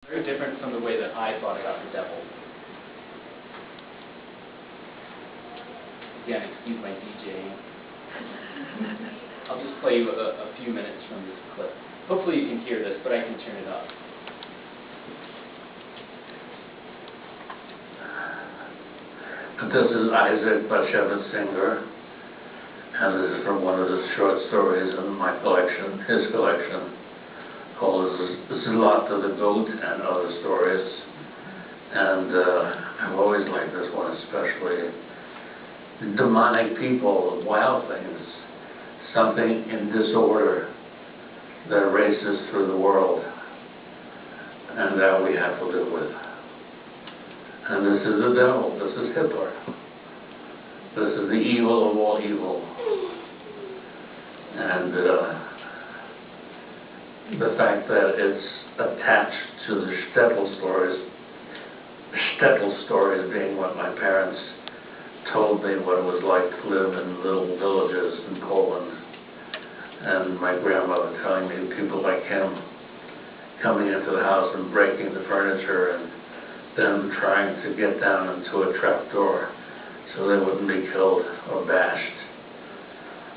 Very different from the way that I thought about the devil. Again, excuse my DJing. I'll just play you a few minutes from this clip. Hopefully you can hear this, but I can turn it up. This is Isaac Bashevis Singer, and this is from one of the short stories in my collection, his collection, called Zlateh the Goat and Other Stories. And I've always liked this one especially. Demonic people, wild things, something in disorder that races through the world, and that we have to live with. And this is the devil, this is Hitler. This is the evil of all evil. And the fact that it's attached to the shtetl stories being what my parents told me what it was like to live in little villages in Poland. And my grandmother telling me people like him coming into the house and breaking the furniture and them trying to get down into a trap door so they wouldn't be killed or bashed.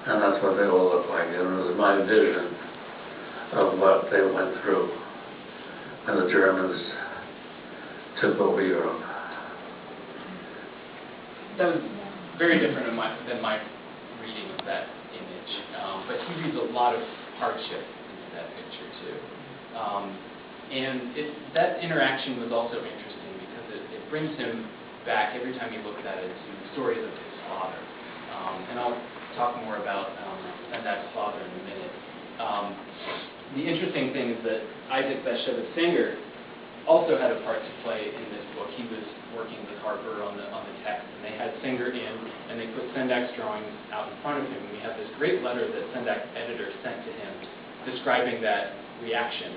And that's what they all look like. And it was my vision of what they went through when the Germans took over Europe. That was very different than my reading of that image. But he reads a lot of hardship into that picture too. And that interaction was also interesting because it brings him back every time you look at it to stories of his father. And I'll talk more about Sendak's father in a minute. The interesting thing is that Isaac Bashevis Singer also had a part to play in this book. He was working with Harper on the text, and they had Singer in, and they put Sendak's drawings out in front of him. We have this great letter that Sendak's editor sent to him describing that reaction,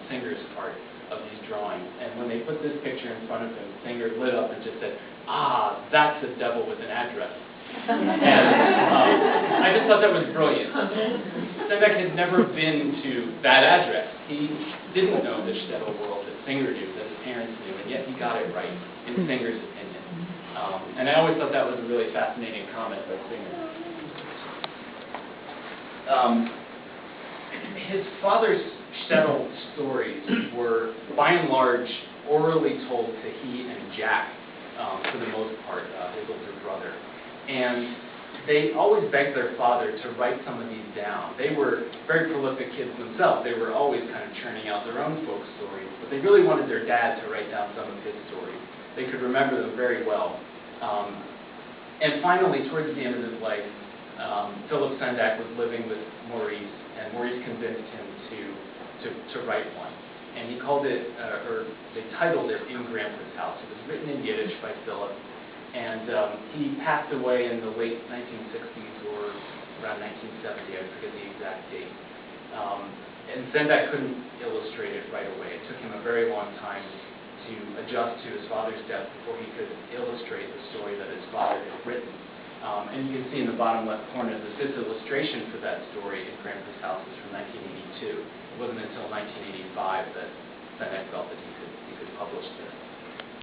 Singer's part of these drawings. And when they put this picture in front of him, Singer lit up and just said, "Ah, that's a devil with an address." And I just thought that was brilliant. Sendak had never been to that address. He didn't know the shtetl world that Singer knew, that his parents knew, and yet he got it right, in Singer's opinion. And I always thought that was a really fascinating comment by Singer. His father's shtetl stories were, by and large, orally told to he and Jack, for the most part, his older brother. And they always begged their father to write some of these down. They were very prolific kids themselves. They were always kind of churning out their own folk stories, but they really wanted their dad to write down some of his stories. They could remember them very well. And finally, towards the end of his life, Philip Sendak was living with Maurice, and Maurice convinced him to write one. And he called it, or they titled it, In Grandpa's House. It was written in Yiddish by Philip. And he passed away in the late 1960s or around 1970, I forget the exact date. And Sendak couldn't illustrate it right away. It took him a very long time to adjust to his father's death before he could illustrate the story that his father had written. And you can see in the bottom left corner that this illustration for that story in Grandpa's House is from 1982. It wasn't until 1985 that Sendak felt that he could publish this.